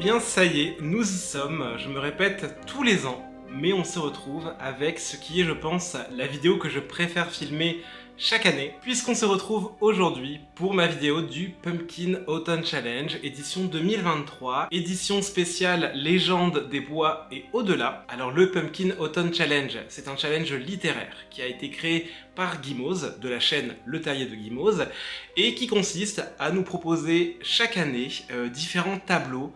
bien ça y est, nous y sommes, je me répète tous les ans, mais on se retrouve avec ce qui est, je pense, la vidéo que je préfère filmer chaque année, puisqu'on se retrouve aujourd'hui pour ma vidéo du Pumpkin Autumn Challenge, édition 2023, édition spéciale Légende des bois et au-delà. Alors le Pumpkin Autumn Challenge, c'est un challenge littéraire qui a été créé par Guimauze, de la chaîne Le Terrier de Guimauze, et qui consiste à nous proposer chaque année différents tableaux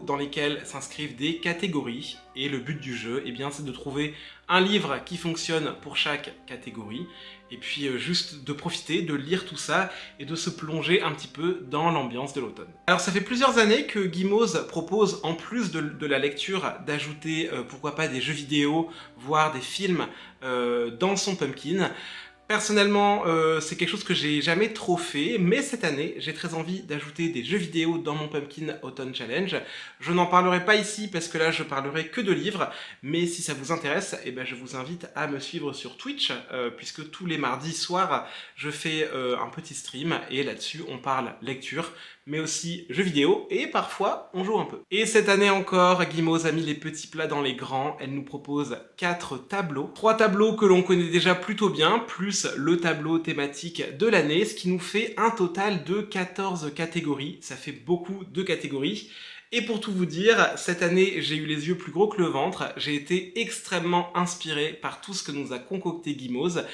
dans lesquels s'inscrivent des catégories, et le but du jeu, c'est de trouver un livre qui fonctionne pour chaque catégorie, et puis juste de profiter, de lire tout ça, et de se plonger un petit peu dans l'ambiance de l'automne. Alors ça fait plusieurs années que Guimauze propose, en plus de la lecture, d'ajouter pourquoi pas des jeux vidéo, voire des films dans son Pumpkin. Personnellement, c'est quelque chose que j'ai jamais trop fait, mais cette année, j'ai très envie d'ajouter des jeux vidéo dans mon Pumpkin Autumn Challenge. Je n'en parlerai pas ici parce que là, je parlerai que de livres, mais si ça vous intéresse, je vous invite à me suivre sur Twitch, puisque tous les mardis soirs, je fais un petit stream, et là-dessus, on parle lecture, mais aussi jeux vidéo, et parfois, on joue un peu. Et cette année encore, Guimauze a mis les petits plats dans les grands. Elle nous propose 4 tableaux. 3 tableaux que l'on connaît déjà plutôt bien, plus le tableau thématique de l'année, ce qui nous fait un total de 14 catégories. Ça fait beaucoup de catégories. Et pour tout vous dire, cette année, j'ai eu les yeux plus gros que le ventre. J'ai été extrêmement inspiré par tout ce que nous a concocté Guimauze.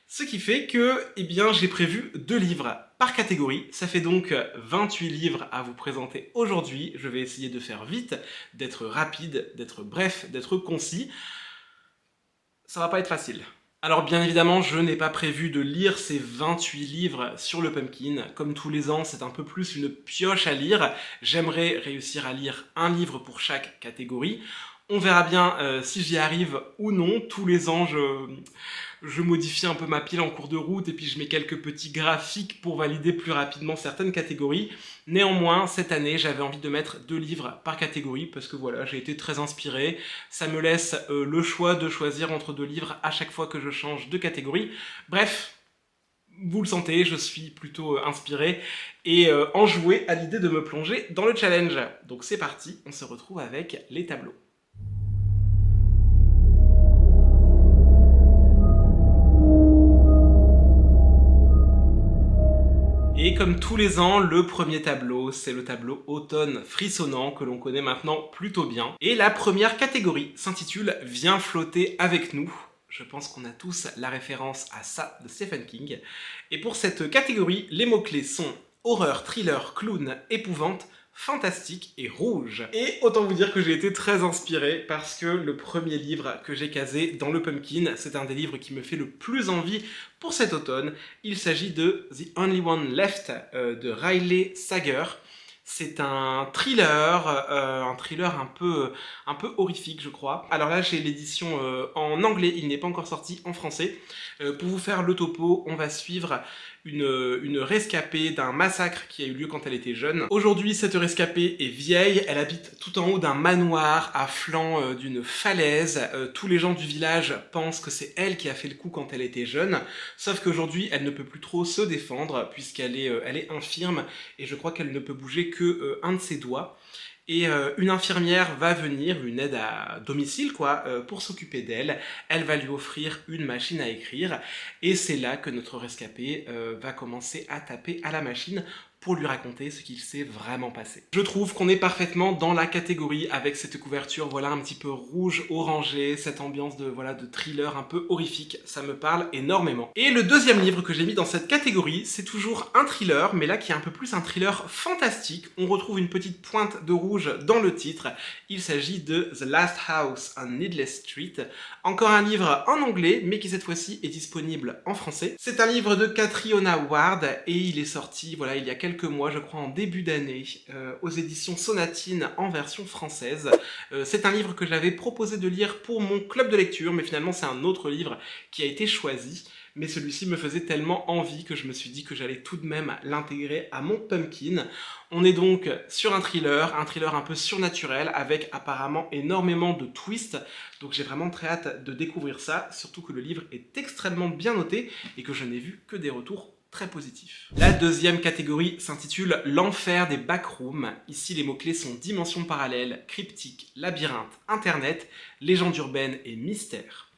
Ce qui fait que, j'ai prévu 2 livres par catégorie. Ça fait donc 28 livres à vous présenter aujourd'hui. Je vais essayer de faire vite, d'être rapide, d'être bref, d'être concis. Ça va pas être facile. Alors bien évidemment, je n'ai pas prévu de lire ces 28 livres sur le Pumpkin. Comme tous les ans, c'est un peu plus une pioche à lire. J'aimerais réussir à lire un livre pour chaque catégorie. On verra bien si j'y arrive ou non. Tous les ans, je modifie un peu ma pile en cours de route et puis je mets quelques petits graphiques pour valider plus rapidement certaines catégories. Néanmoins, cette année, j'avais envie de mettre 2 livres par catégorie parce que voilà, j'ai été très inspiré. Ça me laisse le choix de choisir entre 2 livres à chaque fois que je change de catégorie. Bref, vous le sentez, je suis plutôt inspiré et enjoué à l'idée de me plonger dans le challenge. Donc c'est parti, on se retrouve avec les tableaux. Et comme tous les ans, le premier tableau, c'est le tableau Automne frissonnant que l'on connaît maintenant plutôt bien. Et la première catégorie s'intitule « Viens flotter avec nous ». Je pense qu'on a tous la référence à ça de Stephen King. Et pour cette catégorie, les mots-clés sont horreur, thriller, clown, épouvante, fantastique et rouge. Et autant vous dire que j'ai été très inspiré parce que le premier livre que j'ai casé dans le Pumpkin, c'est un des livres qui me fait le plus envie pour cet automne. Il s'agit de The Only One Left de Riley Sager. C'est un thriller un peu horrifique, je crois. Alors là, j'ai l'édition en anglais, il n'est pas encore sorti en français. Pour vous faire le topo, on va suivre une rescapée d'un massacre qui a eu lieu quand elle était jeune. Aujourd'hui, cette rescapée est vieille, elle habite tout en haut d'un manoir à flanc d'une falaise. Tous les gens du village pensent que c'est elle qui a fait le coup quand elle était jeune, sauf qu'aujourd'hui, elle ne peut plus trop se défendre puisqu'elle est infirme et je crois qu'elle ne peut bouger que un de ses doigts. Et une infirmière va venir, une aide à domicile pour s'occuper d'elle. Elle va lui offrir une machine à écrire et c'est là que notre rescapé va commencer à taper à la machine pour lui raconter ce qu'il s'est vraiment passé. Je trouve qu'on est parfaitement dans la catégorie avec cette couverture un petit peu rouge orangé, cette ambiance de thriller un peu horrifique, ça me parle énormément. Et le deuxième livre que j'ai mis dans cette catégorie, c'est toujours un thriller, mais là qui est un peu plus un thriller fantastique. On retrouve une petite pointe de rouge dans le titre. Il s'agit de The Last House on Needless Street. Encore un livre en anglais, mais qui cette fois-ci est disponible en français. C'est un livre de Catriona Ward et il est sorti il y a quelques mois, je crois en début d'année, aux éditions Sonatine en version française. C'est un livre que j'avais proposé de lire pour mon club de lecture, mais finalement c'est un autre livre qui a été choisi. Mais celui-ci me faisait tellement envie que je me suis dit que j'allais tout de même l'intégrer à mon Pumpkin. On est donc sur un thriller un peu surnaturel, avec apparemment énormément de twists. Donc j'ai vraiment très hâte de découvrir ça, surtout que le livre est extrêmement bien noté et que je n'ai vu que des retours très positif. La deuxième catégorie s'intitule l'enfer des backrooms. Ici les mots-clés sont dimension parallèle, cryptique, labyrinthe, internet, légende urbaine et mystère.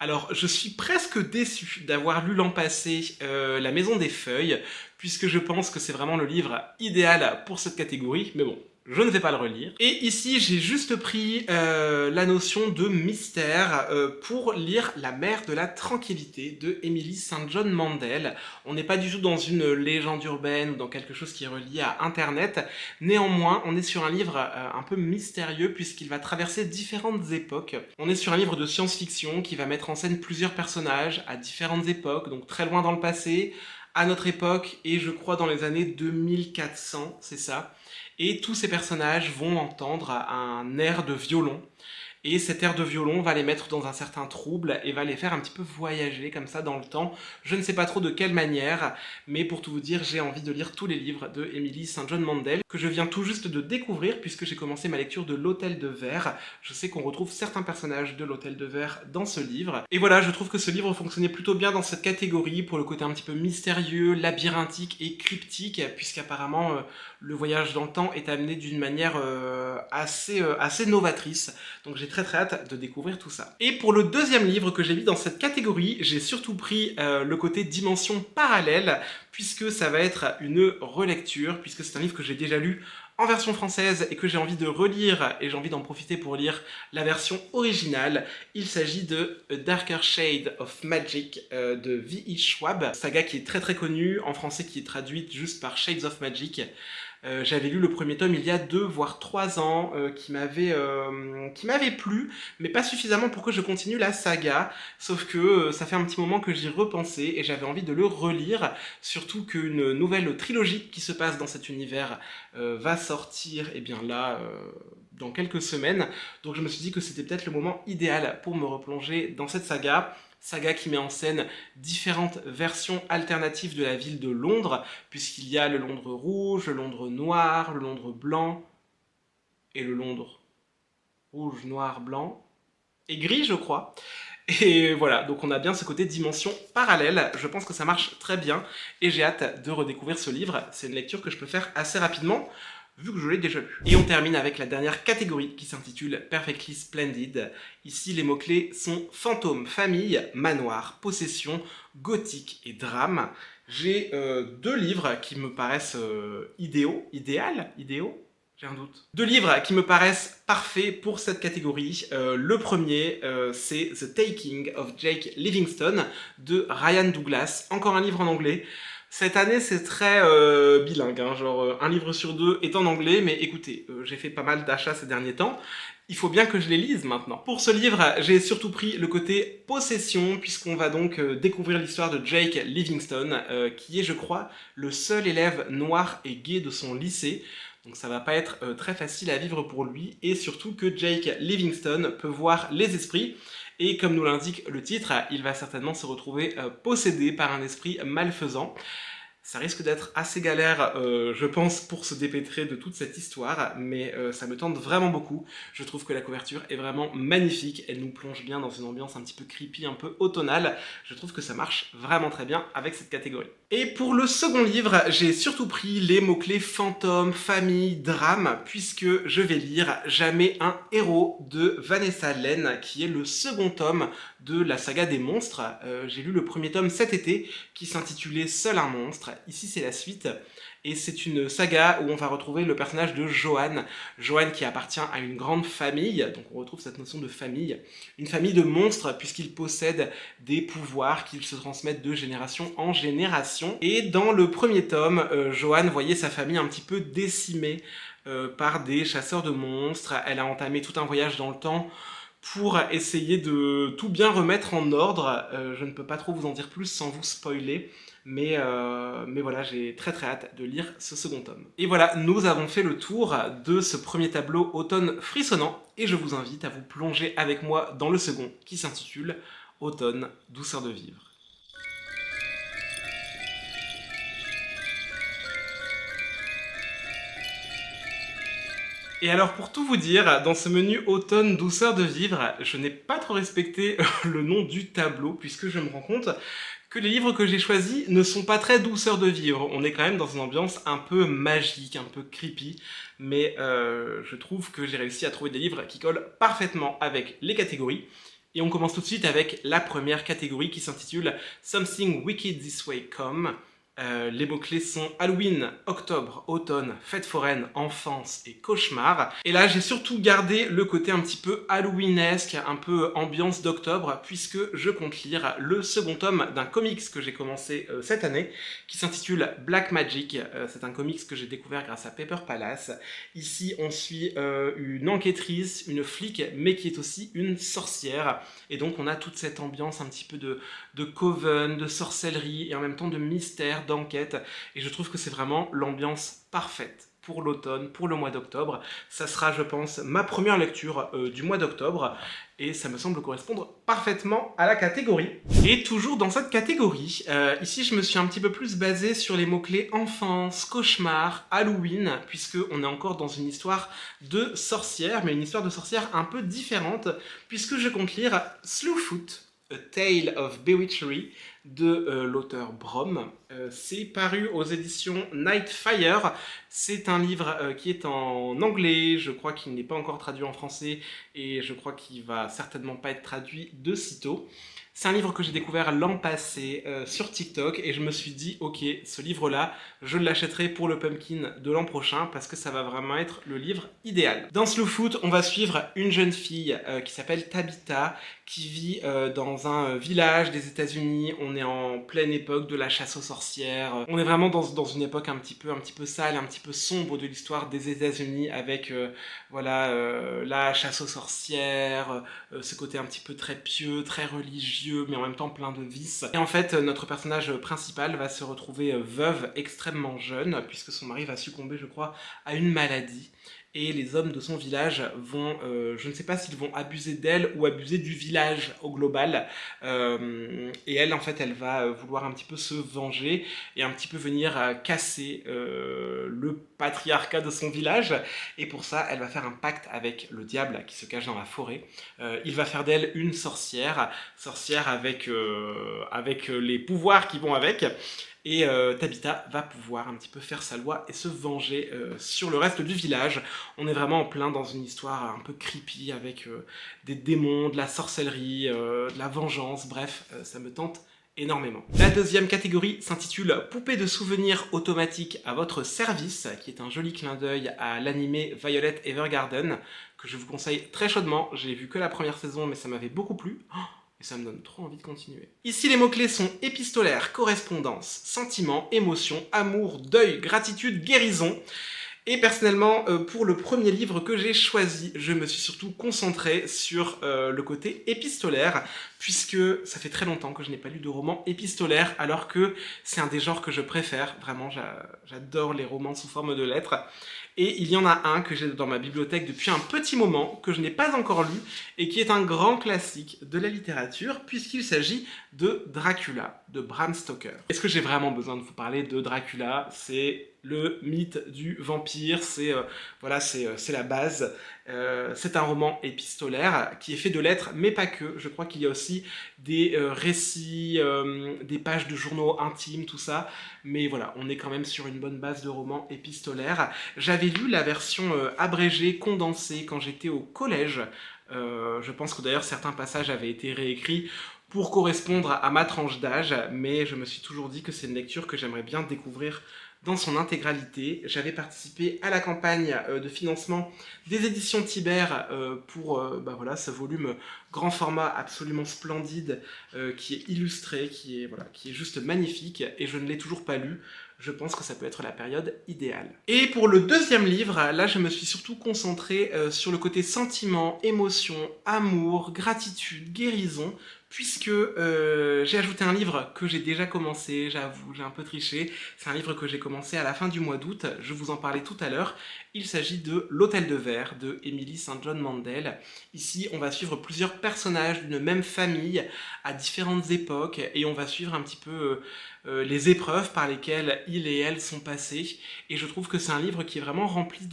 Alors, je suis presque déçu d'avoir lu l'an passé La Maison des Feuilles, puisque je pense que c'est vraiment le livre idéal pour cette catégorie, mais bon, je ne vais pas le relire. Et ici, j'ai juste pris la notion de mystère pour lire La Mer de la Tranquillité de Emily St. John Mandel. On n'est pas du tout dans une légende urbaine ou dans quelque chose qui est relié à Internet. Néanmoins, on est sur un livre un peu mystérieux puisqu'il va traverser différentes époques. On est sur un livre de science-fiction qui va mettre en scène plusieurs personnages à différentes époques, donc très loin dans le passé, à notre époque, et je crois dans les années 2400, c'est ça. Et tous ces personnages vont entendre un air de violon. Et cet air de violon va les mettre dans un certain trouble et va les faire un petit peu voyager comme ça dans le temps. Je ne sais pas trop de quelle manière, mais pour tout vous dire, j'ai envie de lire tous les livres de Emily St. John Mandel, que je viens tout juste de découvrir puisque j'ai commencé ma lecture de L'Hôtel de Verre. Je sais qu'on retrouve certains personnages de L'Hôtel de Verre dans ce livre. Et voilà, je trouve que ce livre fonctionnait plutôt bien dans cette catégorie pour le côté un petit peu mystérieux, labyrinthique et cryptique, puisqu'apparemment le voyage dans le temps est amené d'une manière assez novatrice. Donc j'ai très hâte de découvrir tout ça. Et pour le deuxième livre que j'ai mis dans cette catégorie, j'ai surtout pris le côté dimension parallèle, puisque ça va être une relecture, puisque c'est un livre que j'ai déjà lu en version française et que j'ai envie de relire, et j'ai envie d'en profiter pour lire la version originale. Il s'agit de A Darker Shade of Magic de V.E. Schwab, saga qui est très connue, en français qui est traduite juste par Shades of Magic. J'avais lu le premier tome il y a 2 voire 3 ans, qui m'avait plu, mais pas suffisamment pour que je continue la saga, sauf que ça fait un petit moment que j'y repensais et j'avais envie de le relire, surtout qu'une nouvelle trilogie qui se passe dans cet univers va sortir, et bien là, dans quelques semaines, donc je me suis dit que c'était peut-être le moment idéal pour me replonger dans cette saga qui met en scène différentes versions alternatives de la ville de Londres, puisqu'il y a le Londres rouge, le Londres noir, le Londres blanc, et le Londres rouge, noir, blanc, et gris, je crois. Et voilà, donc on a bien ce côté dimension parallèle, je pense que ça marche très bien, et j'ai hâte de redécouvrir ce livre. C'est une lecture que je peux faire assez rapidement, vu que je l'ai déjà lu. Et on termine avec la dernière catégorie qui s'intitule Perfectly Splendid. Ici, les mots-clés sont fantôme, famille, manoir, possession, gothique et drame. J'ai 2 livres qui me paraissent idéaux. J'ai un doute. 2 livres qui me paraissent parfaits pour cette catégorie. Le premier, c'est The Taking of Jake Livingstone de Ryan Douglas. Encore un livre en anglais. Cette année, c'est très bilingue, hein, genre un livre sur 2 est en anglais, mais écoutez, j'ai fait pas mal d'achats ces derniers temps, il faut bien que je les lise maintenant. Pour ce livre, j'ai surtout pris le côté possession, puisqu'on va donc découvrir l'histoire de Jake Livingstone, qui est, je crois, le seul élève noir et gay de son lycée. Donc ça va pas être très facile à vivre pour lui, et surtout que Jake Livingstone peut voir les esprits, et comme nous l'indique le titre, il va certainement se retrouver possédé par un esprit malfaisant. Ça risque d'être assez galère, je pense, pour se dépêtrer de toute cette histoire, mais ça me tente vraiment beaucoup. Je trouve que la couverture est vraiment magnifique, elle nous plonge bien dans une ambiance un petit peu creepy, un peu automnale. Je trouve que ça marche vraiment très bien avec cette catégorie. Et pour le second livre, j'ai surtout pris les mots-clés fantôme, famille, drame, puisque je vais lire Jamais un héros de Vanessa Len, qui est le second tome de la saga des monstres. J'ai lu le premier tome cet été, qui s'intitulait Seul un monstre. Ici, c'est la suite. Et c'est une saga où on va retrouver le personnage de Johan. Johan qui appartient à une grande famille, donc on retrouve cette notion de famille. Une famille de monstres, puisqu'ils possèdent des pouvoirs qu'ils se transmettent de génération en génération. Et dans le premier tome, Johan voyait sa famille un petit peu décimée par des chasseurs de monstres. Elle a entamé tout un voyage dans le temps pour essayer de tout bien remettre en ordre. Je ne peux pas trop vous en dire plus sans vous spoiler, mais voilà, j'ai très hâte de lire ce second tome. Et voilà, nous avons fait le tour de ce premier tableau automne frissonnant, et je vous invite à vous plonger avec moi dans le second, qui s'intitule Automne, douceur de vivre. Et alors pour tout vous dire, dans ce menu automne douceur de vivre, je n'ai pas trop respecté le nom du tableau, puisque je me rends compte que les livres que j'ai choisis ne sont pas très douceurs de vivre. On est quand même dans une ambiance un peu magique, un peu creepy, mais je trouve que j'ai réussi à trouver des livres qui collent parfaitement avec les catégories. Et on commence tout de suite avec la première catégorie qui s'intitule Something Wicked This Way Come. Les mots-clés sont Halloween, octobre, automne, fête foraine, enfance et cauchemar. Et là, j'ai surtout gardé le côté un petit peu Halloweenesque, un peu ambiance d'octobre, puisque je compte lire le second tome d'un comics que j'ai commencé cette année, qui s'intitule Black Magic. C'est un comics que j'ai découvert grâce à Paper Palace. Ici, on suit une enquêtrice, une flic, mais qui est aussi une sorcière. Et donc, on a toute cette ambiance un petit peu de coven, de sorcellerie, et en même temps de mystère, d'enquête, et je trouve que c'est vraiment l'ambiance parfaite pour l'automne, pour le mois d'octobre. Ça sera, je pense, ma première lecture du mois d'octobre, et ça me semble correspondre parfaitement à la catégorie. Et toujours dans cette catégorie, ici je me suis un petit peu plus basé sur les mots-clés enfance, cauchemar, Halloween, puisqu'on est encore dans une histoire de sorcière, mais une histoire de sorcière un peu différente, puisque je compte lire Slewfoot, A Tale of Bewitchery, de l'auteur Brom. C'est paru aux éditions Nightfire. C'est un livre qui est en anglais, je crois qu'il n'est pas encore traduit en français, et je crois qu'il va certainement pas être traduit de sitôt. C'est un livre que j'ai découvert l'an passé sur TikTok, et je me suis dit, ok, ce livre-là, je l'achèterai pour le Pumpkin de l'an prochain, parce que ça va vraiment être le livre idéal. Dans Slewfoot, on va suivre une jeune fille qui s'appelle Tabitha, qui vit dans un village des États-Unis. On est en pleine époque de la chasse aux sorcières. On est vraiment dans une époque un petit peu sale, un petit peu sombre de l'histoire des États-Unis, avec la chasse aux sorcières, ce côté un petit peu très pieux, très religieux, mais en même temps plein de vices. Et en fait, notre personnage principal va se retrouver veuve extrêmement jeune, puisque son mari va succomber, je crois, à une maladie. Et les hommes de son village vont, je ne sais pas s'ils vont abuser d'elle ou abuser du village au global. Et elle, en fait, elle va vouloir un petit peu se venger et un petit peu venir casser le patriarcat de son village. Et pour ça, elle va faire un pacte avec le diable qui se cache dans la forêt. Il va faire d'elle une sorcière avec les pouvoirs qui vont avec. Et Tabitha va pouvoir un petit peu faire sa loi et se venger sur le reste du village. On est vraiment en plein dans une histoire un peu creepy avec des démons, de la sorcellerie, de la vengeance, bref, ça me tente énormément. La deuxième catégorie s'intitule Poupée de souvenirs automatique à votre service, qui est un joli clin d'œil à l'animé Violet Evergarden, que je vous conseille très chaudement. J'ai vu que la première saison, mais ça m'avait beaucoup plu. Et ça me donne trop envie de continuer. Ici, les mots-clés sont épistolaire, correspondance, sentiment, émotion, amour, deuil, gratitude, guérison. Et personnellement, pour le premier livre que j'ai choisi, je me suis surtout concentré sur le côté épistolaire, puisque ça fait très longtemps que je n'ai pas lu de roman épistolaire, alors que c'est un des genres que je préfère. Vraiment, j'adore les romans sous forme de lettres. Et il y en a un que j'ai dans ma bibliothèque depuis un petit moment, que je n'ai pas encore lu, et qui est un grand classique de la littérature, puisqu'il s'agit de Dracula, de Bram Stoker. Est-ce que j'ai vraiment besoin de vous parler de Dracula? C'est le mythe du vampire, c'est la base. C'est un roman épistolaire qui est fait de lettres, mais pas que. Je crois qu'il y a aussi des récits, des pages de journaux intimes, tout ça. Mais voilà, on est quand même sur une bonne base de roman épistolaire. J'avais lu la version abrégée, condensée, quand j'étais au collège. Je pense que d'ailleurs certains passages avaient été réécrits pour correspondre à ma tranche d'âge, mais je me suis toujours dit que c'est une lecture que j'aimerais bien découvrir dans son intégralité. J'avais participé à la campagne de financement des éditions Tibère pour ce volume grand format absolument splendide qui est illustré, qui est juste magnifique, et je ne l'ai toujours pas lu. Je pense que ça peut être la période idéale. Et pour le deuxième livre, là je me suis surtout concentré sur le côté sentiment, émotion, amour, gratitude, guérison, puisque j'ai ajouté un livre que j'ai déjà commencé, j'avoue, j'ai un peu triché. C'est un livre que j'ai commencé à la fin du mois d'août, je vous en parlais tout à l'heure. Il s'agit de L'Hôtel de Verre de Emily St. John Mandel. Ici, on va suivre plusieurs personnages d'une même famille à différentes époques, et on va suivre un petit peu les épreuves par lesquelles il et elle sont passés. Et je trouve que c'est un livre qui est vraiment rempli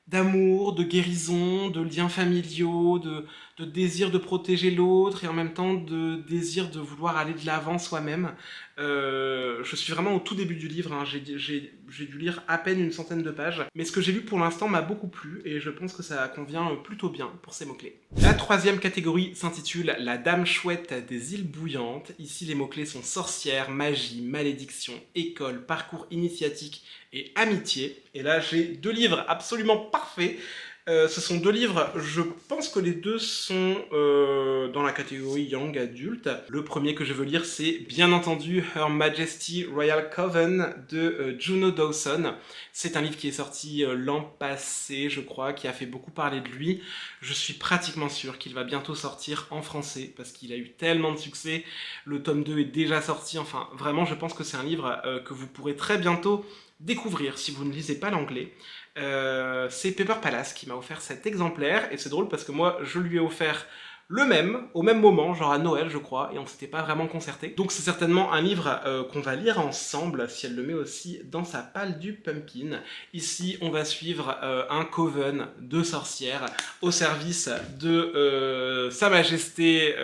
d'amour, de guérison, de liens familiaux, de désir de protéger l'autre et en même temps de désir de vouloir aller de l'avant soi-même. Je suis vraiment au tout début du livre, hein. J'ai dû lire à peine une centaine de pages, mais ce que j'ai lu pour l'instant m'a beaucoup plu et je pense que ça convient plutôt bien pour ces mots-clés. La troisième catégorie s'intitule La Dame Chouette des îles Bouillantes. Ici les mots-clés sont sorcière, magie, malédiction, école, parcours initiatique et amitié. Et là j'ai deux livres absolument parfaits. Ce sont deux livres, je pense que les deux sont dans la catégorie Young Adult. Le premier que je veux lire, c'est bien entendu Her Majesty Royal Coven de Juno Dawson. C'est un livre qui est sorti l'an passé, je crois, qui a fait beaucoup parler de lui. Je suis pratiquement sûr qu'il va bientôt sortir en français, parce qu'il a eu tellement de succès. Le tome 2 est déjà sorti, enfin, vraiment, je pense que c'est un livre que vous pourrez très bientôt découvrir si vous ne lisez pas l'anglais. C'est Pepper Palace qui m'a offert cet exemplaire, et c'est drôle parce que moi je lui ai offert le même, au même moment, genre à Noël je crois, et on s'était pas vraiment concerté. Donc c'est certainement un livre qu'on va lire ensemble, si elle le met aussi dans sa palle du pumpkin. Ici on va suivre un coven de sorcières au service de Sa Majesté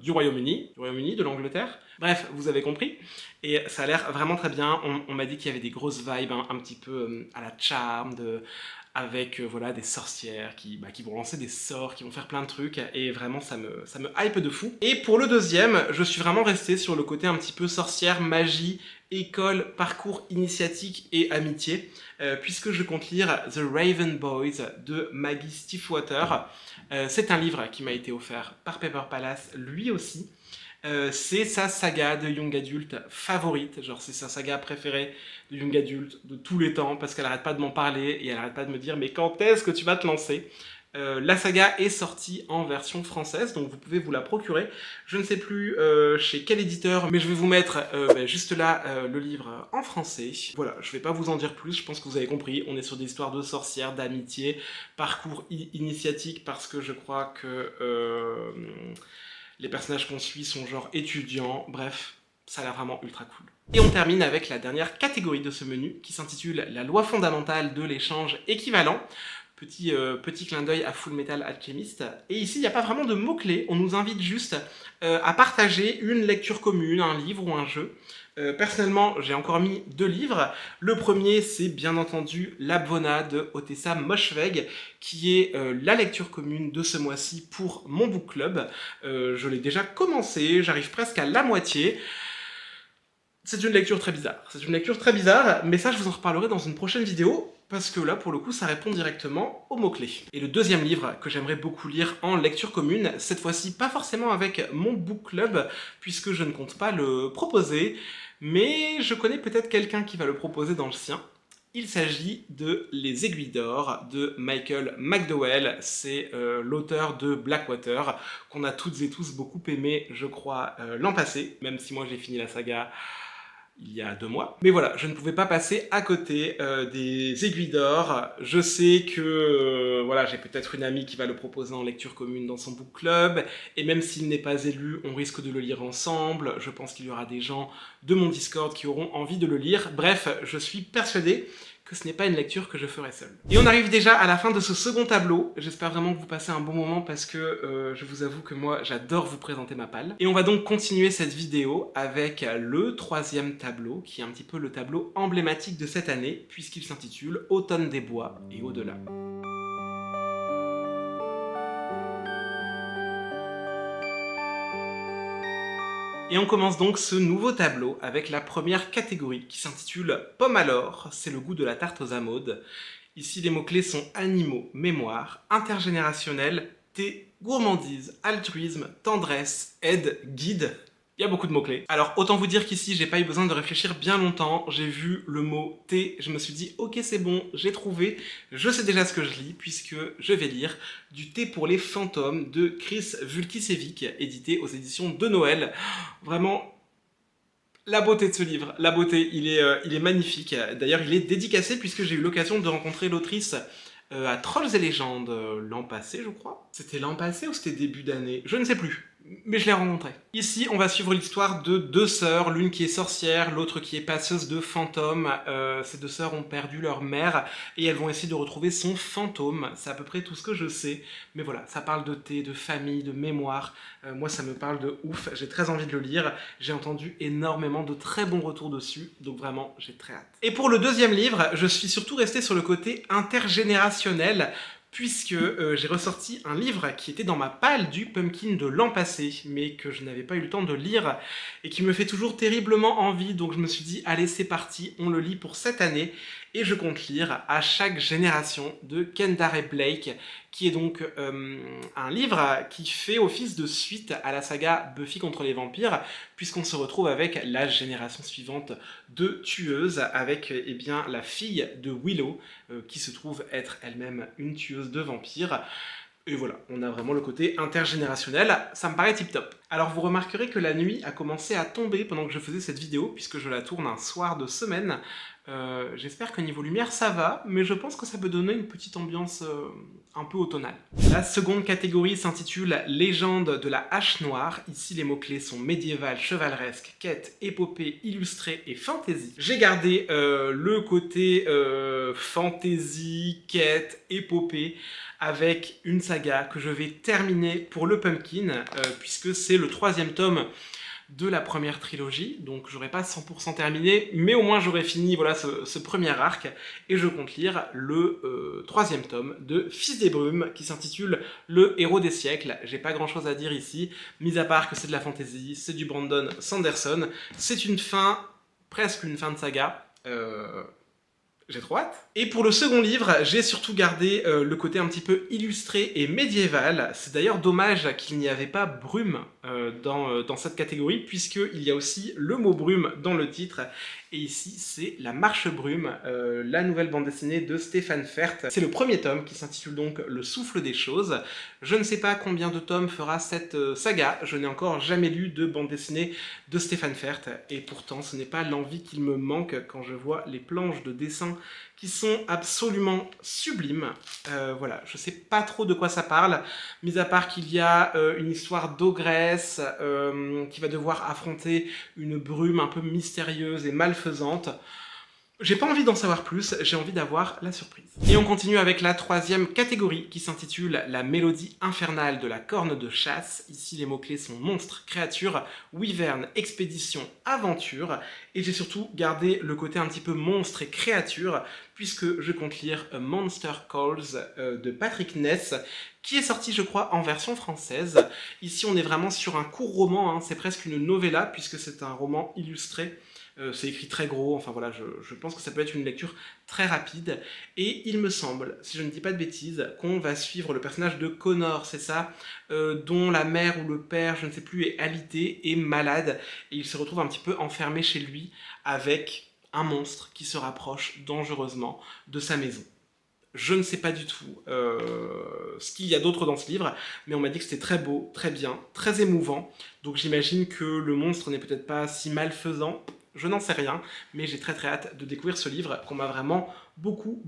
du Royaume-Uni, de l'Angleterre. Bref, vous avez compris. Et ça a l'air vraiment très bien. On m'a dit qu'il y avait des grosses vibes, hein, un petit peu à la Charmed, avec voilà, des sorcières qui vont lancer des sorts, qui vont faire plein de trucs, et vraiment ça me hype de fou. Et pour le deuxième, je suis vraiment resté sur le côté un petit peu sorcière, magie, école, parcours initiatique et amitié, puisque je compte lire The Raven Boys de Maggie Stiefwater. C'est un livre qui m'a été offert par Pepper Palace, lui aussi. C'est sa saga de Young Adult favorite, genre c'est sa saga préférée de Young Adult de tous les temps, parce qu'elle arrête pas de m'en parler et elle arrête pas de me dire mais quand est-ce que tu vas te lancer? La saga est sortie en version française, donc vous pouvez vous la procurer. Je ne sais plus chez quel éditeur, mais je vais vous mettre juste là le livre en français. Voilà, je vais pas vous en dire plus, je pense que vous avez compris. On est sur des histoires de sorcières, d'amitié, parcours initiatique, parce que je crois que les personnages qu'on suit sont genre étudiants, bref, ça a l'air vraiment ultra cool. Et on termine avec la dernière catégorie de ce menu, qui s'intitule La loi fondamentale de l'échange équivalent. Petit clin d'œil à Full Metal Alchemist. Et ici, il n'y a pas vraiment de mots-clés, on nous invite juste à partager une lecture commune, un livre ou un jeu. Personnellement, j'ai encore mis deux livres. Le premier, c'est bien entendu L'Abvona de Otessa Moshfegh, qui est la lecture commune de ce mois-ci pour mon book club. Je l'ai déjà commencé, j'arrive presque à la moitié. C'est une lecture très bizarre, mais ça je vous en reparlerai dans une prochaine vidéo, parce que là pour le coup ça répond directement aux mots-clés. Et le deuxième livre que j'aimerais beaucoup lire en lecture commune, cette fois-ci pas forcément avec mon book club, puisque je ne compte pas le proposer, mais je connais peut-être quelqu'un qui va le proposer dans le sien. Il s'agit de Les Aiguilles d'Or de Michael McDowell. C'est l'auteur de Blackwater, qu'on a toutes et tous beaucoup aimé, je crois, l'an passé, même si moi j'ai fini la saga il y a 2 mois. Mais voilà, je ne pouvais pas passer à côté des Aiguilles d'Or. Je sais que voilà, j'ai peut-être une amie qui va le proposer en lecture commune dans son book club, et même s'il n'est pas élu, on risque de le lire ensemble. Je pense qu'il y aura des gens de mon Discord qui auront envie de le lire. Bref, je suis persuadé que ce n'est pas une lecture que je ferai seul. Et on arrive déjà à la fin de ce second tableau. J'espère vraiment que vous passez un bon moment, parce que je vous avoue que moi j'adore vous présenter ma palle. Et on va donc continuer cette vidéo avec le troisième tableau, qui est un petit peu le tableau emblématique de cette année, puisqu'il s'intitule Automne des bois et au-delà. Et on commence donc ce nouveau tableau avec la première catégorie qui s'intitule Pomme à l'or, c'est le goût de la tarte aux amandes. Ici les mots-clés sont animaux, mémoire, intergénérationnel, thé, gourmandise, altruisme, tendresse, aide, guide. Il y a beaucoup de mots-clés. Alors autant vous dire qu'ici j'ai pas eu besoin de réfléchir bien longtemps, j'ai vu le mot thé, je me suis dit ok c'est bon, j'ai trouvé, je sais déjà ce que je lis puisque je vais lire Du thé pour les fantômes de Chris Vulkisevic, édité aux éditions de Noël. Vraiment, la beauté de ce livre, la beauté, il est magnifique. D'ailleurs il est dédicacé puisque j'ai eu l'occasion de rencontrer l'autrice à Trolls et légendes l'an passé je crois. C'était l'an passé ou c'était début d'année? Je ne sais plus. mais je l'ai rencontré. Ici, on va suivre l'histoire de deux sœurs, l'une qui est sorcière, l'autre qui est passeuse de fantômes. Ces deux sœurs ont perdu leur mère et elles vont essayer de retrouver son fantôme. C'est à peu près tout ce que je sais, mais voilà, ça parle de thé, de famille, de mémoire. Moi, ça me parle de ouf, j'ai très envie de le lire. J'ai entendu énormément de très bons retours dessus, donc vraiment, j'ai très hâte. Et pour le deuxième livre, je suis surtout resté sur le côté intergénérationnel, puisque j'ai ressorti un livre qui était dans ma palle du Pumpkin de l'an passé, mais que je n'avais pas eu le temps de lire, et qui me fait toujours terriblement envie, donc je me suis dit, allez c'est parti, on le lit pour cette année, et je compte lire À chaque génération de Kendare Blake, qui est donc un livre qui fait office de suite à la saga Buffy contre les vampires, puisqu'on se retrouve avec la génération suivante de tueuses, avec eh bien, la fille de Willow, qui se trouve être elle-même une tueuse de vampires. Et voilà, on a vraiment le côté intergénérationnel, ça me paraît tip top. Alors vous remarquerez que la nuit a commencé à tomber pendant que je faisais cette vidéo, puisque je la tourne un soir de semaine. J'espère que niveau lumière ça va, mais je pense que ça peut donner une petite ambiance un peu automnale. La seconde catégorie s'intitule Légende de la hache noire. Ici les mots-clés sont médiéval, chevaleresque, quête, épopée, illustrée et fantasy. J'ai gardé le côté fantasy, quête, épopée, avec une saga que je vais terminer pour le Pumpkin, puisque c'est le 3e tome de la première trilogie, donc j'aurais pas 100% terminé, mais au moins j'aurais fini voilà, ce premier arc, et je compte lire le 3e tome de Fils des Brumes, qui s'intitule Le héros des siècles. J'ai pas grand chose à dire ici, mis à part que c'est de la fantasy, c'est du Brandon Sanderson, c'est une fin, presque une fin de saga, j'ai trop hâte. Et pour le second livre, j'ai surtout gardé le côté un petit peu illustré et médiéval. C'est d'ailleurs dommage qu'il n'y avait pas brume dans cette catégorie, puisqu'il y a aussi le mot brume dans le titre. Et ici, c'est La Marche Brume, la nouvelle bande dessinée de Stéphane Fert. C'est le premier tome qui s'intitule donc Le Souffle des choses. Je ne sais pas combien de tomes fera cette saga. Je n'ai encore jamais lu de bande dessinée de Stéphane Fert. Et pourtant, ce n'est pas l'envie qu'il me manque quand je vois les planches de dessin qui sont absolument sublimes. Voilà, je sais pas trop de quoi ça parle, mis à part qu'il y a une histoire d'ogresse qui va devoir affronter une brume un peu mystérieuse et malfaisante. J'ai pas envie d'en savoir plus, j'ai envie d'avoir la surprise. Et on continue avec la 3e catégorie qui s'intitule La mélodie infernale de la corne de chasse. Ici les mots-clés sont monstre, créature, wyvern, expédition, aventure. Et j'ai surtout gardé le côté un petit peu monstre et créature, puisque je compte lire A Monster Calls de Patrick Ness, qui est sorti je crois en version française. Ici on est vraiment sur un court roman, hein, c'est presque une novella puisque c'est un roman illustré. C'est écrit très gros, enfin voilà, je pense que ça peut être une lecture très rapide. Et il me semble, si je ne dis pas de bêtises, qu'on va suivre le personnage de Connor, c'est ça, dont la mère ou le père, je ne sais plus, est alité, est malade, et il se retrouve un petit peu enfermé chez lui avec un monstre qui se rapproche dangereusement de sa maison. Je ne sais pas du tout ce qu'il y a d'autre dans ce livre, mais on m'a dit que c'était très beau, très bien, très émouvant, donc j'imagine que le monstre n'est peut-être pas si malfaisant. Je n'en sais rien, mais j'ai très hâte de découvrir ce livre qu'on m'a vraiment beaucoup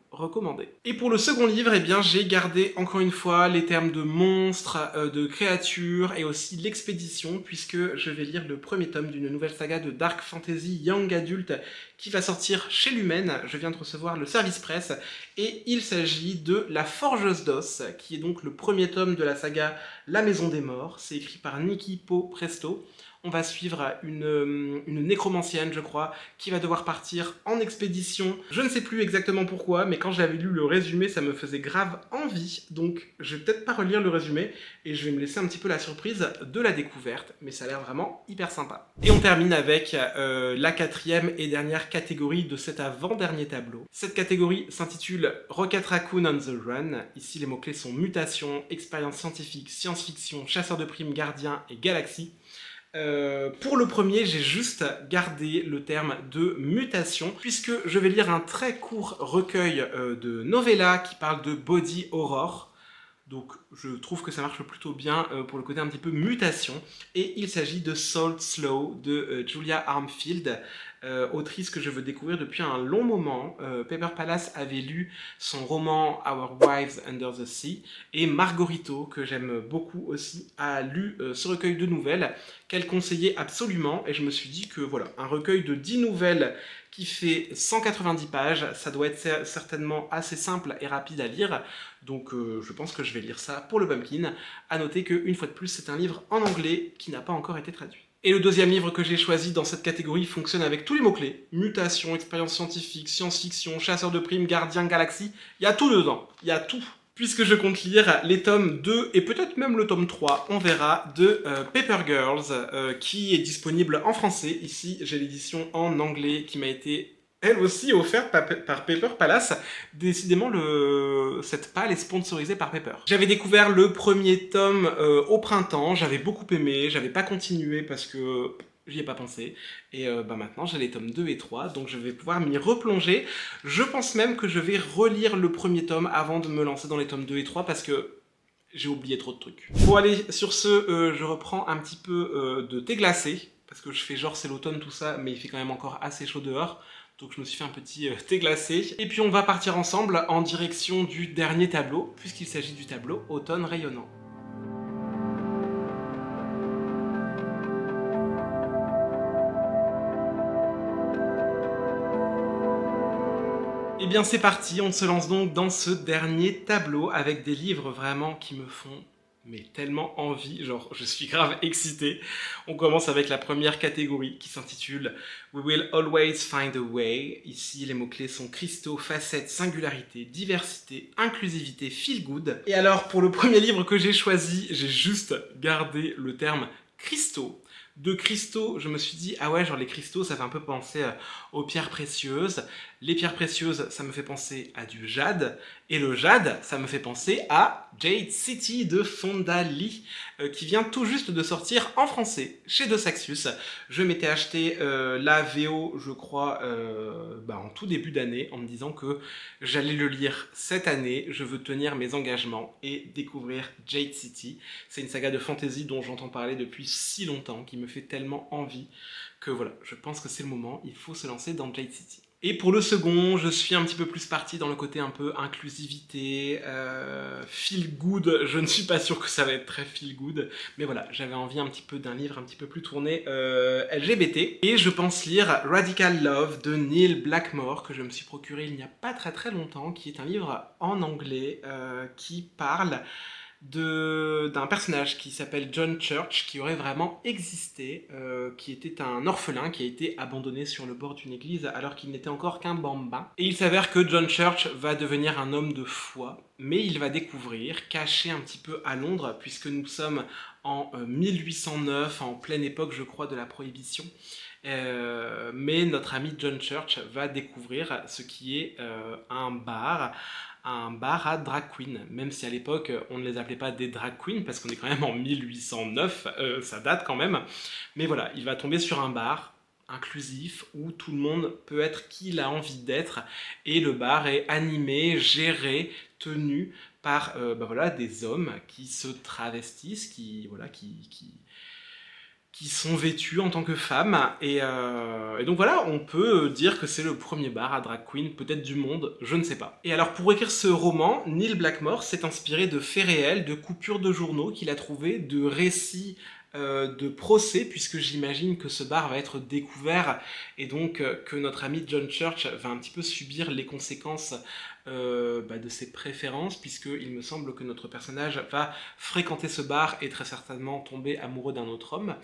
recommandé. Et pour le second livre, eh bien, j'ai gardé encore une fois les termes de monstres, de créatures et aussi l'expédition, puisque je vais lire le premier tome d'une nouvelle saga de Dark Fantasy Young Adult qui va sortir chez Lumen. Je viens de recevoir le service presse et il s'agit de La Forgeuse d'Os, qui est donc le premier tome de la saga La Maison des Morts. C'est écrit par Nikki Po Presto. On va suivre une nécromancienne, je crois, qui va devoir partir en expédition. Je ne sais plus exactement pourquoi, mais quand j'avais lu le résumé, ça me faisait grave envie. Donc, je vais peut-être pas relire le résumé, et je vais me laisser un petit peu la surprise de la découverte. Mais ça a l'air vraiment hyper sympa. Et on termine avec la 4e et dernière catégorie de cet avant-dernier tableau. Cette catégorie s'intitule Rocket Raccoon on the Run. Ici, les mots-clés sont mutation, expérience scientifique, science-fiction, chasseur de primes, gardien et galaxie. Pour le premier, j'ai juste gardé le terme de mutation, puisque je vais lire un très court recueil de novella qui parle de body horror. Donc je trouve que ça marche plutôt bien pour le côté un petit peu mutation. Et il s'agit de Salt Slow de Julia Armfield. autrice que je veux découvrir depuis un long moment. Pepper Palace avait lu son roman Our Wives Under the Sea, et Margarito, que j'aime beaucoup aussi, a lu ce recueil de nouvelles qu'elle conseillait absolument, et je me suis dit que voilà, un recueil de 10 nouvelles qui fait 190 pages, ça doit être certainement assez simple et rapide à lire, donc je pense que je vais lire ça pour le Pumpkin. A noter qu'une fois de plus, c'est un livre en anglais qui n'a pas encore été traduit. Et le deuxième livre que j'ai choisi dans cette catégorie fonctionne avec tous les mots-clés. Mutation, expérience scientifique, science-fiction, chasseur de primes, gardien, galaxie. Il y a tout dedans. Il y a tout. Puisque je compte lire les tomes 2 et peut-être même le tome 3, on verra, de Paper Girls, qui est disponible en français. Ici, j'ai l'édition en anglais qui m'a été elle aussi offerte par Paper Palace. Décidément, cette palle est sponsorisée par Paper. J'avais découvert le premier tome au printemps, j'avais beaucoup aimé, j'avais pas continué parce que j'y ai pas pensé. Et maintenant, j'ai les tomes 2 et 3, donc je vais pouvoir m'y replonger. Je pense même que je vais relire le premier tome avant de me lancer dans les tomes 2 et 3 parce que j'ai oublié trop de trucs. Bon allez, sur ce, je reprends un petit peu de thé glacé, parce que je fais genre c'est l'automne tout ça, mais il fait quand même encore assez chaud dehors. Donc je me suis fait un petit thé glacé. Et puis on va partir ensemble en direction du dernier tableau, puisqu'il s'agit du tableau Automne rayonnant. Et bien c'est parti, on se lance donc dans ce dernier tableau avec des livres vraiment qui me font tellement envie, genre je suis grave excité. On commence avec la première catégorie qui s'intitule We will always find a way. Ici les mots-clés sont cristaux, facettes, singularité, diversité, inclusivité, feel good. Et alors pour le premier livre que j'ai choisi, j'ai juste gardé le terme cristaux. De cristaux, je me suis dit, ah ouais, genre les cristaux, ça fait un peu penser aux pierres précieuses. Les pierres précieuses, ça me fait penser à du jade. Et le jade, ça me fait penser à Jade City de Fonda Lee, qui vient tout juste de sortir en français, chez De Saxius. Je m'étais acheté la VO, je crois, en tout début d'année, en me disant que j'allais le lire cette année. Je veux tenir mes engagements et découvrir Jade City. C'est une saga de fantasy dont j'entends parler depuis si longtemps, qui me fait tellement envie que voilà, je pense que c'est le moment, il faut se lancer dans Jade City. Et pour le second, je suis un petit peu plus parti dans le côté un peu inclusivité, feel good. Je ne suis pas sûr que ça va être très feel good, mais voilà, j'avais envie un petit peu d'un livre un petit peu plus tourné LGBT. Et je pense lire Radical Love de Neil Blackmore, que je me suis procuré il n'y a pas très longtemps, qui est un livre en anglais qui parle d'un personnage qui s'appelle John Church, qui aurait vraiment existé, qui était un orphelin qui a été abandonné sur le bord d'une église alors qu'il n'était encore qu'un bambin. Et il s'avère que John Church va devenir un homme de foi, mais il va découvrir, caché un petit peu à Londres, puisque nous sommes en 1809, en pleine époque, je crois, de la Prohibition, mais notre ami John Church va découvrir ce qui est un bar à drag queen, même si à l'époque on ne les appelait pas des drag queens parce qu'on est quand même en 1809, ça date quand même, mais voilà, il va tomber sur un bar inclusif où tout le monde peut être qui il a envie d'être, et le bar est animé, géré, tenu par voilà, des hommes qui se travestissent, qui sont vêtus en tant que femmes, et donc voilà, on peut dire que c'est le premier bar à drag queen, peut-être du monde, je ne sais pas. Et alors pour écrire ce roman, Neil Blackmore s'est inspiré de faits réels, de coupures de journaux qu'il a trouvés, de récits de procès, puisque j'imagine que ce bar va être découvert, et donc que notre ami John Church va un petit peu subir les conséquences de ses préférences, puisqu'il me semble que notre personnage va fréquenter ce bar et très certainement tomber amoureux d'un autre homme.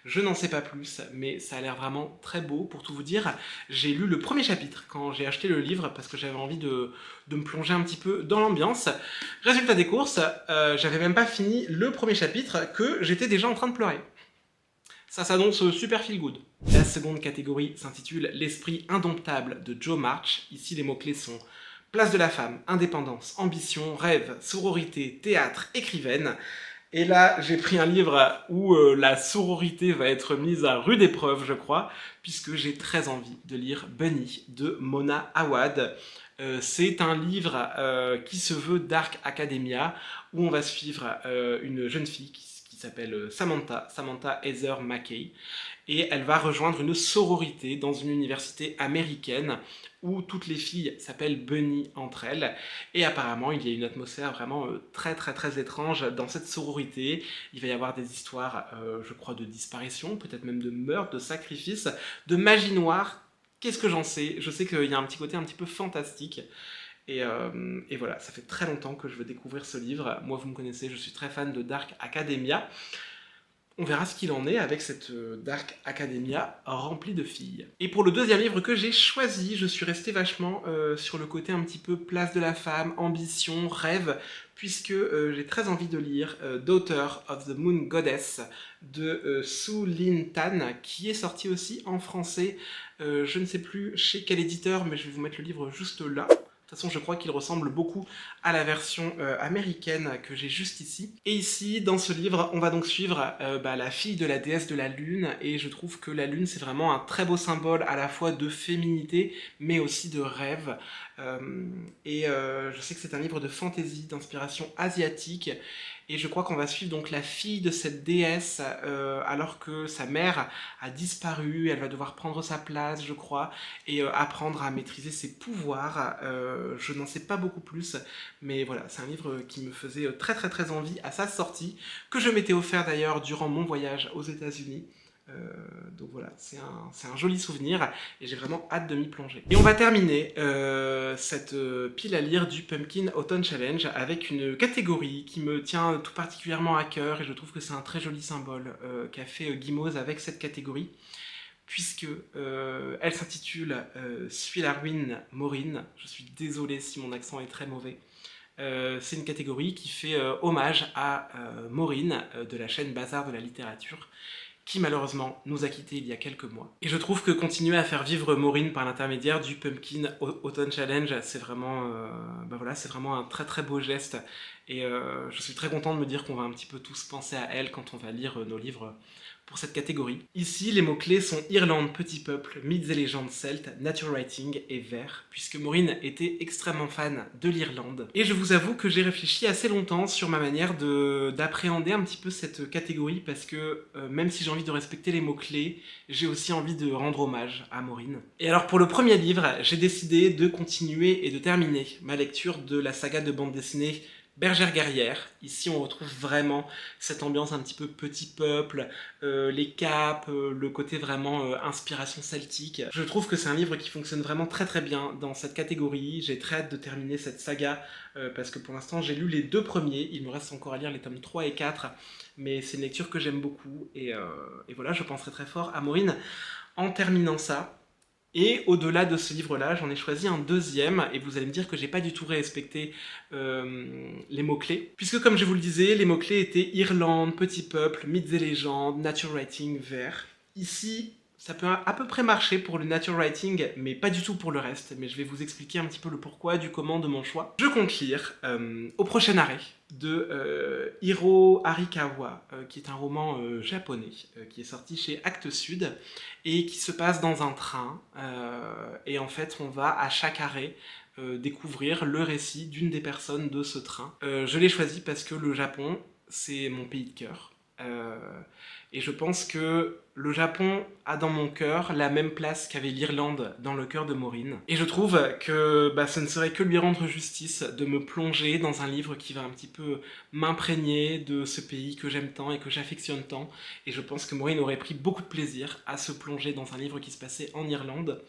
Je n'en sais pas plus, mais ça a l'air vraiment très beau. Pour tout vous dire, j'ai lu le premier chapitre quand j'ai acheté le livre, parce que j'avais envie de me plonger un petit peu dans l'ambiance. Résultat des courses, j'avais même pas fini le premier chapitre que j'étais déjà en train de pleurer. Ça s'annonce super feel good. La seconde catégorie s'intitule L'esprit indomptable de Jo March. Ici, les mots-clés sont place de la femme, indépendance, ambition, rêve, sororité, théâtre, écrivaine. Et là, j'ai pris un livre où la sororité va être mise à rude épreuve, je crois, puisque j'ai très envie de lire Bunny de Mona Awad. C'est un livre qui se veut Dark Academia, où on va suivre une jeune fille qui s'appelle Samantha Heather McKay, et elle va rejoindre une sororité dans une université américaine où toutes les filles s'appellent Bunny entre elles, et apparemment il y a une atmosphère vraiment très étrange dans cette sororité. Il va y avoir des histoires, je crois, de disparition, peut-être même de meurtre, de sacrifice, de magie noire. Qu'est-ce que j'en sais? Je sais qu'il y a un petit côté un petit peu fantastique. Et voilà, ça fait très longtemps que je veux découvrir ce livre. Moi, vous me connaissez, je suis très fan de Dark Academia. On verra ce qu'il en est avec cette Dark Academia remplie de filles. Et pour le deuxième livre que j'ai choisi, je suis resté vachement sur le côté un petit peu place de la femme, ambition, rêve, puisque j'ai très envie de lire Daughter of the Moon Goddess de Su Lin Tan, qui est sorti aussi en français. Je ne sais plus chez quel éditeur, mais je vais vous mettre le livre juste là. De toute façon, je crois qu'il ressemble beaucoup à la version américaine que j'ai juste ici. Et ici, dans ce livre, on va donc suivre la fille de la déesse de la lune, et je trouve que la lune, c'est vraiment un très beau symbole à la fois de féminité, mais aussi de rêve. Je sais que c'est un livre de fantasy, d'inspiration asiatique, et je crois qu'on va suivre donc la fille de cette déesse alors que sa mère a disparu. Elle va devoir prendre sa place, je crois, et apprendre à maîtriser ses pouvoirs. Je n'en sais pas beaucoup plus, mais voilà, c'est un livre qui me faisait très envie à sa sortie, que je m'étais offert d'ailleurs durant mon voyage aux États-Unis. Donc voilà, c'est un joli souvenir et j'ai vraiment hâte de m'y plonger. Et on va terminer cette pile à lire du Pumpkin Autumn Challenge avec une catégorie qui me tient tout particulièrement à cœur, et je trouve que c'est un très joli symbole qu'a fait Guimauze avec cette catégorie, puisque elle s'intitule Suilarwin Maureen. Je suis désolé si mon accent est très mauvais. C'est une catégorie qui fait hommage à Maureen de la chaîne Bazar de la littérature, qui malheureusement nous a quittés il y a quelques mois. Et je trouve que continuer à faire vivre Maureen par l'intermédiaire du Pumpkin Autumn Challenge, c'est vraiment, c'est vraiment un très beau geste. Et je suis très content de me dire qu'on va un petit peu tous penser à elle quand on va lire nos livres pour cette catégorie. Ici, les mots-clés sont Irlande, petit peuple, mythes et légendes celtes, nature writing et vers, puisque Maureen était extrêmement fan de l'Irlande. Et je vous avoue que j'ai réfléchi assez longtemps sur ma manière d'appréhender un petit peu cette catégorie, parce que même si j'ai envie de respecter les mots-clés, j'ai aussi envie de rendre hommage à Maureen. Et alors pour le premier livre, j'ai décidé de continuer et de terminer ma lecture de la saga de bande dessinée Bergère guerrière. Ici on retrouve vraiment cette ambiance un petit peu petit peuple, les capes, le côté vraiment inspiration celtique. Je trouve que c'est un livre qui fonctionne vraiment très bien dans cette catégorie. J'ai très hâte de terminer cette saga parce que pour l'instant j'ai lu les deux premiers, il me reste encore à lire les tomes 3 et 4, mais c'est une lecture que j'aime beaucoup et voilà, je penserai très fort à Maureen en terminant ça. Et au-delà de ce livre-là, j'en ai choisi un deuxième, et vous allez me dire que j'ai pas du tout respecté les mots-clés. Puisque comme je vous le disais, les mots-clés étaient Irlande, petit peuple, mythes et légendes, nature writing, vers. Ici, ça peut à peu près marcher pour le nature writing, mais pas du tout pour le reste. Mais je vais vous expliquer un petit peu le pourquoi, du comment de mon choix. Je compte lire Au prochain arrêt de Hiro Arikawa, qui est un roman japonais, qui est sorti chez Actes Sud, et qui se passe dans un train. Et en fait, on va à chaque arrêt découvrir le récit d'une des personnes de ce train. Je l'ai choisi parce que le Japon, c'est mon pays de cœur. Et je pense que le Japon a dans mon cœur la même place qu'avait l'Irlande dans le cœur de Maureen. Et je trouve que ce ne serait que lui rendre justice de me plonger dans un livre qui va un petit peu m'imprégner de ce pays que j'aime tant et que j'affectionne tant. Et je pense que Maureen aurait pris beaucoup de plaisir à se plonger dans un livre qui se passait en Irlande.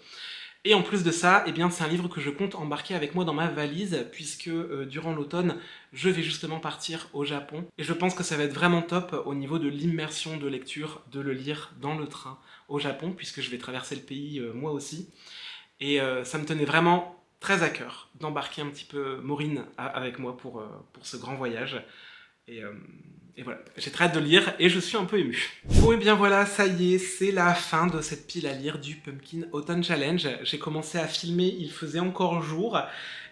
Et en plus de ça, eh bien, c'est un livre que je compte embarquer avec moi dans ma valise, puisque durant l'automne, je vais justement partir au Japon. Et je pense que ça va être vraiment top au niveau de l'immersion de lecture, de le lire dans le train au Japon, puisque je vais traverser le pays moi aussi. Et ça me tenait vraiment très à cœur d'embarquer un petit peu Maureen avec moi pour ce grand voyage. Et voilà, j'ai très hâte de lire et je suis un peu ému. Bon et bien voilà, ça y est, c'est la fin de cette pile à lire du Pumpkin Autumn Challenge. J'ai commencé à filmer, il faisait encore jour,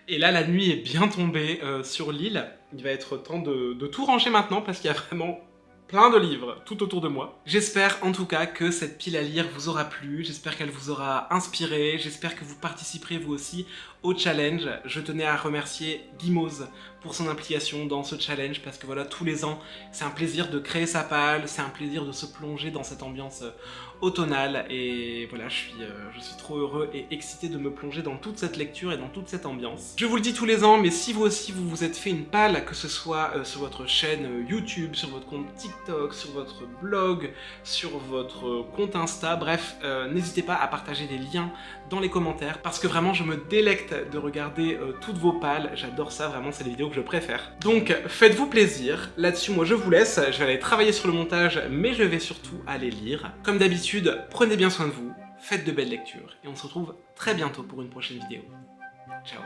et là la nuit est bien tombée sur l'île. Il va être temps de tout ranger maintenant parce qu'il y a vraiment plein de livres tout autour de moi. J'espère en tout cas que cette pile à lire vous aura plu, j'espère qu'elle vous aura inspiré, j'espère que vous participerez vous aussi au challenge. Je tenais à remercier Guimauze pour son implication dans ce challenge parce que voilà, tous les ans, c'est un plaisir de créer sa palle, c'est un plaisir de se plonger dans cette ambiance automnale et voilà, je suis trop heureux et excité de me plonger dans toute cette lecture et dans toute cette ambiance. Je vous le dis tous les ans, mais si vous aussi vous vous êtes fait une palle, que ce soit sur votre chaîne YouTube, sur votre compte TikTok, sur votre blog, sur votre compte Insta, bref, n'hésitez pas à partager des liens dans les commentaires parce que vraiment je me délecte de regarder toutes vos palles, j'adore ça, vraiment c'est les vidéos que je préfère. Donc faites-vous plaisir, là-dessus moi je vous laisse, je vais aller travailler sur le montage mais je vais surtout aller lire. Comme d'habitude, prenez bien soin de vous, faites de belles lectures et on se retrouve très bientôt pour une prochaine vidéo. Ciao.